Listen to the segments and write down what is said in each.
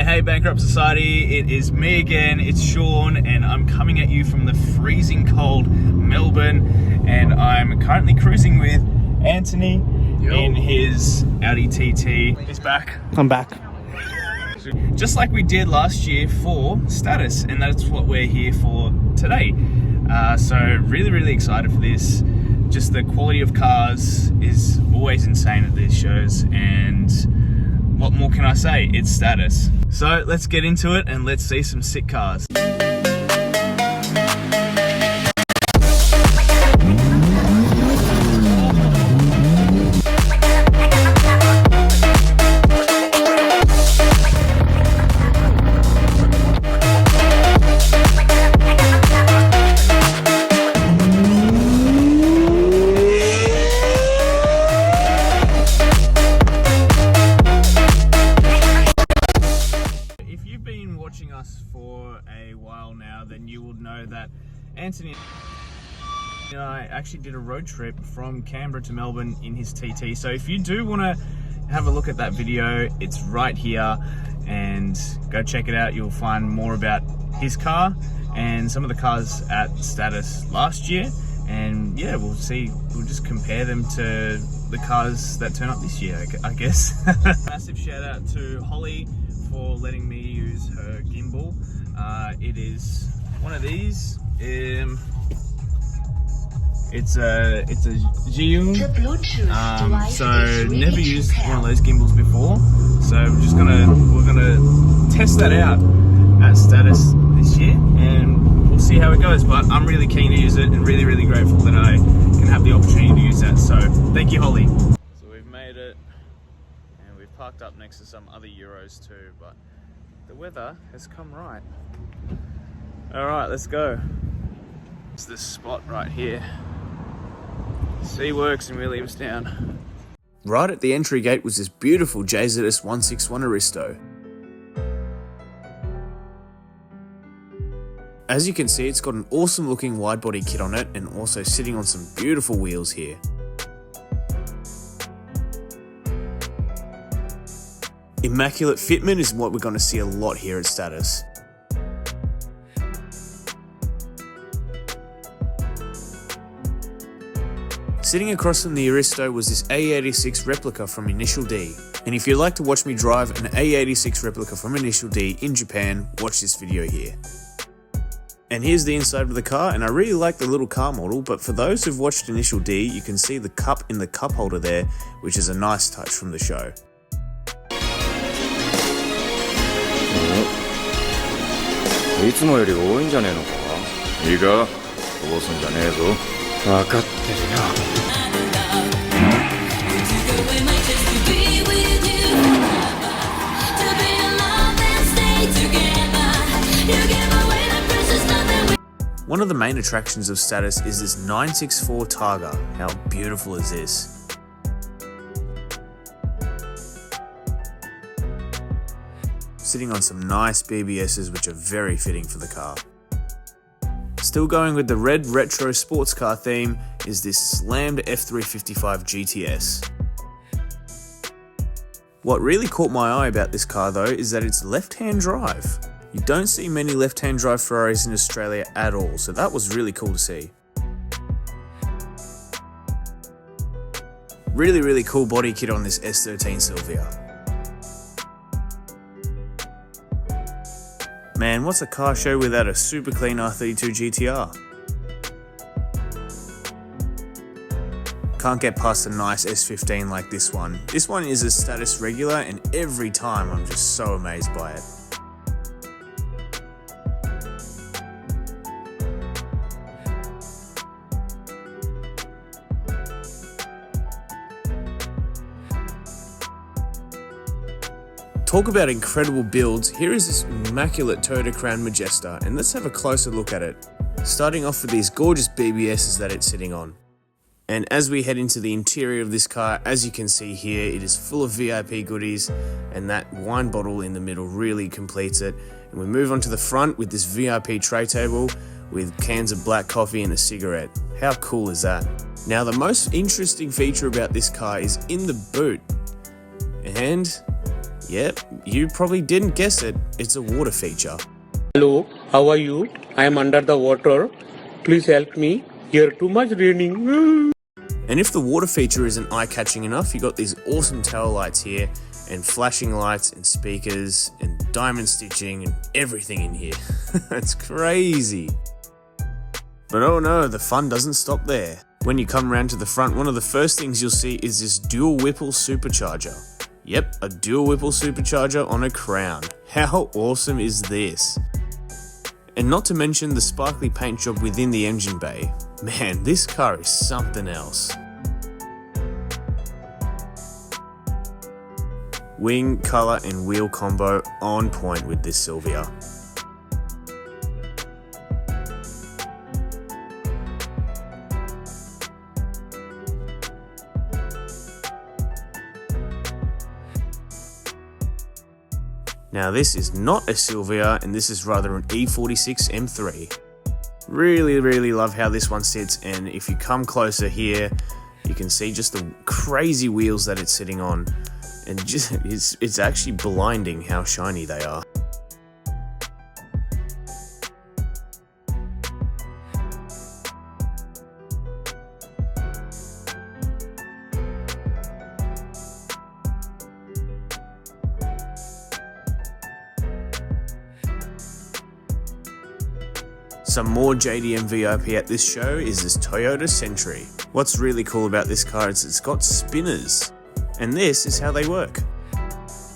Hey Bankrupt Society, it is me again, it's Sean, and I'm coming at you from the freezing cold Melbourne, and I'm currently cruising with Antoni in his Audi TT. He's back. I'm back. Just like we did last year for Status, and that's what we're here for today. So really excited for this. Just the quality of cars is always insane at these shows, and what more can I say? It's Status. So let's get into it and let's see some sick cars. For a while now, then you will know that Antoni and I actually did a road trip from Canberra to Melbourne in his TT. So if you do want to have a look at that video, it's right here, and go check it out. You'll find more about his car and some of the cars at Status last year, and yeah, we'll just compare them to the cars that turn up this year, I guess. Massive shout out to Holly for letting me use her gimbal. It is one of these. It's a Jiyun. So never used one of those gimbals before. So we're gonna test that out at Status this year, and we'll see how it goes. But I'm really keen to use it, and really grateful that I can have the opportunity to use that. So thank you, Holly. So we've made it. We've parked up next to some other Euros too, but the weather has come right. All right, let's go. It's this spot right here. C works and we leave us down. Right at the entry gate was this beautiful JZS 161 Aristo. As you can see, it's got an awesome looking wide body kit on it, and also sitting on some beautiful wheels here. Immaculate fitment is what we're going to see a lot here at Status. Sitting across from the Aristo was this A86 replica from Initial D. And if you'd like to watch me drive an A86 replica from Initial D in Japan, watch this video here. And here's the inside of the car, and I really like the little car model, but for those who've watched Initial D, you can see the cup in the cup holder there, which is a nice touch from the show. いつもより多いんじゃねえのか。いいか、こぼすんじゃねえぞ。分かってるよ。One of the main attractions of Status is this 964 Targa. How beautiful is this? Sitting on some nice BBSs, which are very fitting for the car. Still going with the red retro sports car theme is this slammed F355 GTS. What really caught my eye about this car though is that it's left-hand drive. You don't see many left-hand drive Ferraris in Australia at all, so that was really cool to see. Really cool body kit on this S13 Silvia. Man, what's a car show without a super clean R32 GTR? Can't get past a nice S15 like this one. This one is a Status regular, and every time I'm just so amazed by it. Talk about incredible builds, here is this immaculate Toyota Crown Majesta, and let's have a closer look at it. Starting off with these gorgeous BBSs that it's sitting on. And as we head into the interior of this car, as you can see here, it is full of VIP goodies, and that wine bottle in the middle really completes it. And we move on to the front with this VIP tray table with cans of black coffee and a cigarette. How cool is that? Now the most interesting feature about this car is in the boot. And Yep, you probably didn't guess it, it's a water feature. Hello, how are you? I am under the water. Please help me. Here too much raining. And if the water feature isn't eye-catching enough, you got these awesome tail lights here, and flashing lights and speakers and diamond stitching and everything in here. That's crazy. But oh no, the fun doesn't stop there. When you come around to the front, one of the first things you'll see is this dual Whipple supercharger. Yep, a dual Whipple supercharger on a Crown. How awesome is this? And not to mention the sparkly paint job within the engine bay. Man, this car is something else. Wing, colour and wheel combo on point with this Silvia. Now this is not a Silvia, and this is rather an E46 M3. Really love how this one sits, and if you come closer here, you can see just the crazy wheels that it's sitting on, and just it's actually blinding how shiny they are. Some more JDM VIP at this show is this Toyota Sentry. What's really cool about this car is it's got spinners, and this is how they work.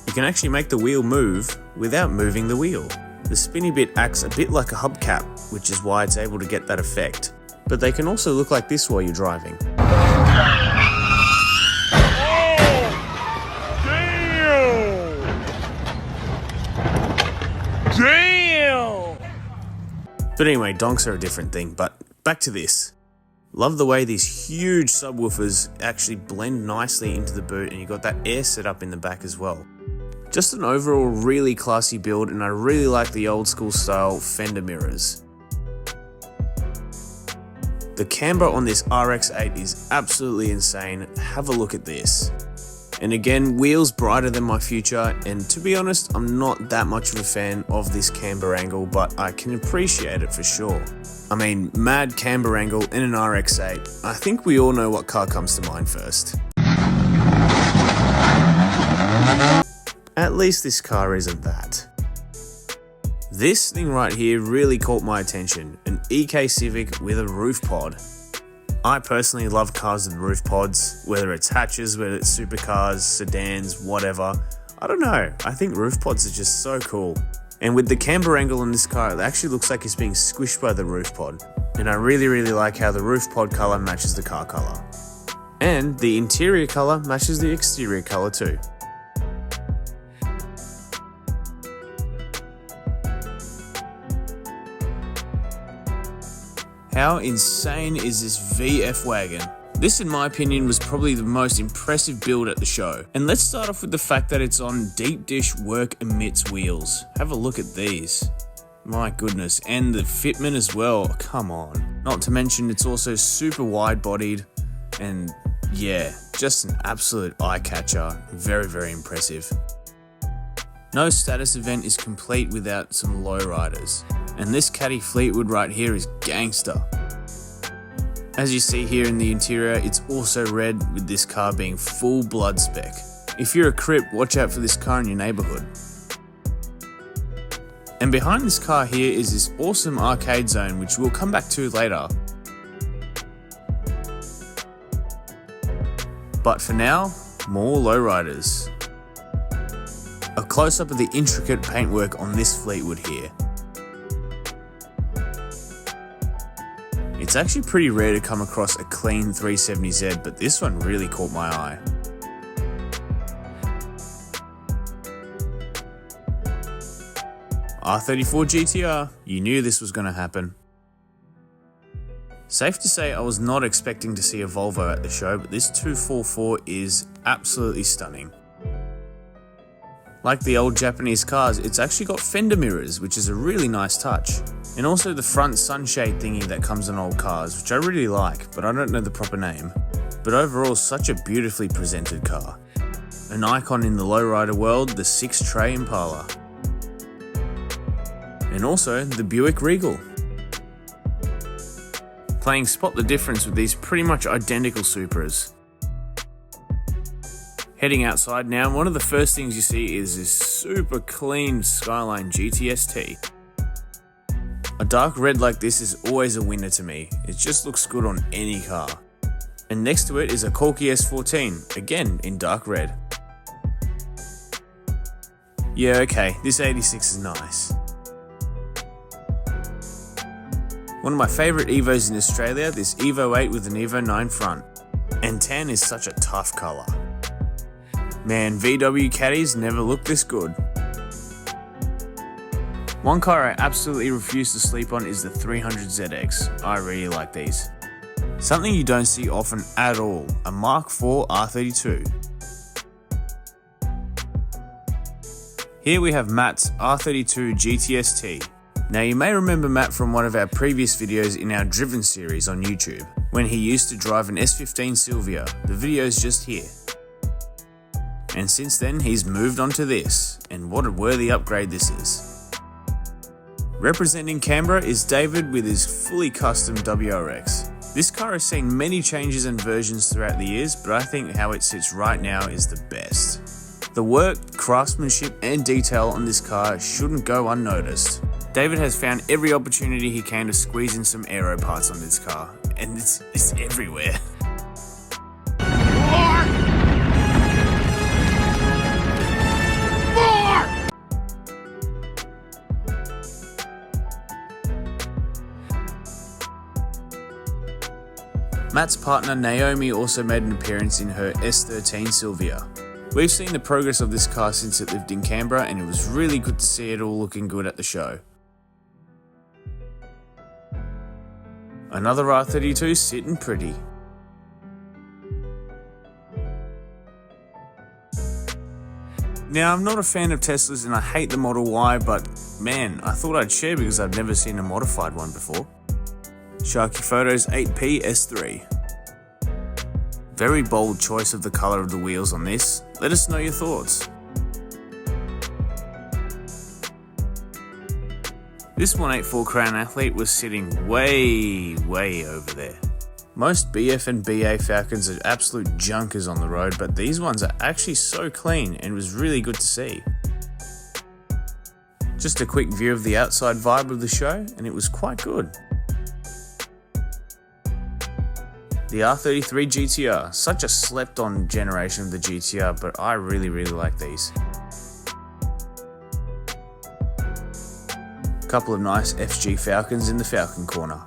You can actually make the wheel move without moving the wheel. The spinny bit acts a bit like a hubcap, which is why it's able to get that effect. But they can also look like this while you're driving. But anyway, donks are a different thing, but back to this. Love the way these huge subwoofers actually blend nicely into the boot, and you got that air setup in the back as well. Just an overall really classy build, and I really like the old school style fender mirrors. The camber on this RX-8 is absolutely insane. Have a look at this. And again, wheels brighter than my Future, and to be honest, I'm not that much of a fan of this camber angle, but I can appreciate it for sure. I mean, mad camber angle in an RX-8, I think we all know what car comes to mind first. At least this car isn't that. This thing right here really caught my attention, an EK Civic with a roof pod. I personally love cars with roof pods, whether it's hatches, whether it's supercars, sedans, whatever. I don't know, I think roof pods are just so cool. And with the camber angle on this car, it actually looks like it's being squished by the roof pod. And I really like how the roof pod colour matches the car colour. And the interior colour matches the exterior colour too. How insane is this VF wagon? This, in my opinion, was probably the most impressive build at the show. And let's start off with the fact that it's on deep dish work emits wheels. Have a look at these. My goodness, and the fitment as well, come on. Not to mention it's also super wide bodied, and yeah, just an absolute eye catcher. Very impressive. No status event is complete without some lowriders. And this Caddy Fleetwood right here is gangster. As you see here in the interior, it's also red, with this car being full blood spec. If you're a Crip, watch out for this car in your neighbourhood. And behind this car here is this awesome arcade zone, which we'll come back to later. But for now, more lowriders. A close-up of the intricate paintwork on this Fleetwood here. It's actually pretty rare to come across a clean 370Z, but this one really caught my eye. R34 GTR, you knew this was going to happen. Safe to say I was not expecting to see a Volvo at the show, but this 244 is absolutely stunning. Like the old Japanese cars, it's actually got fender mirrors, which is a really nice touch. And also the front sunshade thingy that comes on old cars, which I really like, but I don't know the proper name. But overall, such a beautifully presented car. An icon in the lowrider world, the 6-tray Impala. And also the Buick Regal. Playing spot the difference with these pretty much identical Supras. Heading outside now, one of the first things you see is this super clean Skyline GTST. A dark red like this is always a winner to me. It just looks good on any car. And next to it is a Corky S14, again in dark red. Yeah, okay, this 86 is nice. One of my favourite Evos in Australia, this Evo 8 with an Evo 9 front. And tan is such a tough colour. Man, VW caddies never look this good. One car I absolutely refuse to sleep on is the 300ZX. I really like these. Something you don't see often at all, a Mark IV R32. Here we have Matt's R32 GTST. Now you may remember Matt from one of our previous videos in our Driven series on YouTube, when he used to drive an S15 Silvia. The video is just here. And since then he's moved on to this, and what a worthy upgrade this is. Representing Canberra is David with his fully custom WRX. This car has seen many changes and versions throughout the years, but I think how it sits right now is the best. The work, craftsmanship and detail on this car shouldn't go unnoticed. David has found every opportunity he can to squeeze in some aero parts on this car, and it's everywhere. Matt's partner Naomi also made an appearance in her S13 Silvia. We've seen the progress of this car since it lived in Canberra, and it was really good to see it all looking good at the show. Another R32 sitting pretty. Now, I'm not a fan of Teslas and I hate the Model Y, but man, I thought I'd share because I've never seen a modified one before. Sharky Photos 8P S3. Very bold choice of the colour of the wheels on this. Let us know your thoughts. This 184 Crown Athlete was sitting way over there. Most BF and BA Falcons are absolute junkers on the road, but these ones are actually so clean and was really good to see. Just a quick view of the outside vibe of the show, and it was quite good. The R33 GTR, such a slept on generation of the GTR, but I really like these. Couple of nice FG Falcons in the Falcon corner.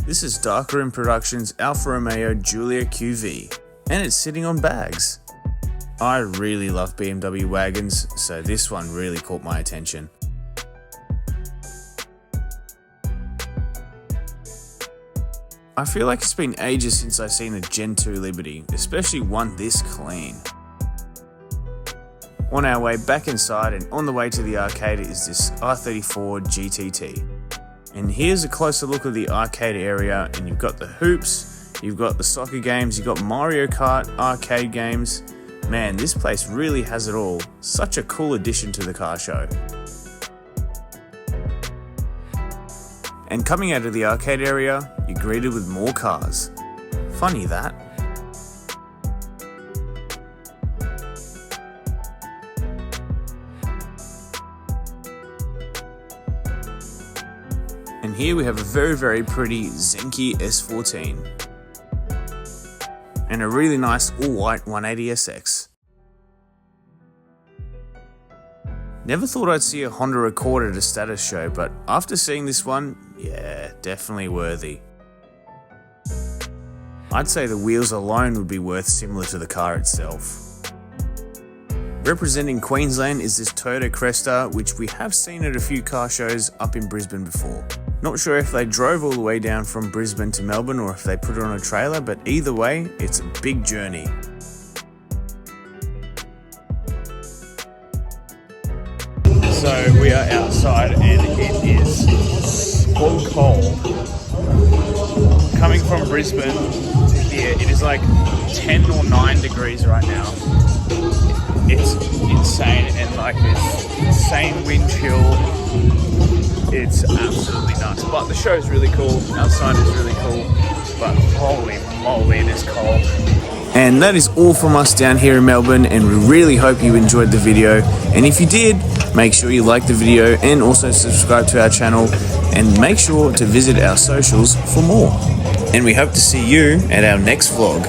This is Darkroom Productions Alfa Romeo Giulia QV, and it's sitting on bags. I really love BMW wagons, so this one really caught my attention. I feel like it's been ages since I've seen a Gen 2 Liberty, especially one this clean. On our way back inside and on the way to the arcade is this R34 GTT. And here's a closer look at the arcade area, and you've got the hoops, you've got the soccer games, you've got Mario Kart arcade games. Man, this place really has it all. Such a cool addition to the car show. And coming out of the arcade area, you're greeted with more cars. Funny that. And here we have a very pretty Zenki S14. And a really nice all-white 180SX. Never thought I'd see a Honda Accord at a status show, but after seeing this one, yeah, definitely worthy. I'd say the wheels alone would be worth similar to the car itself. Representing Queensland is this Toyota Cresta, which we have seen at a few car shows up in Brisbane before. Not sure if they drove all the way down from Brisbane to Melbourne or if they put it on a trailer, but either way, it's a big journey. So we are outside and it is so cold. Coming from Brisbane to here, it is like 10 or 9 degrees right now. It's insane, and like this insane wind chill. It's absolutely nuts. But the show is really cool. Outside is really cool. But holy moly, it is cold. And that is all from us down here in Melbourne, and we really hope you enjoyed the video. And if you did, make sure you like the video and also subscribe to our channel, and make sure to visit our socials for more. And we hope to see you at our next vlog.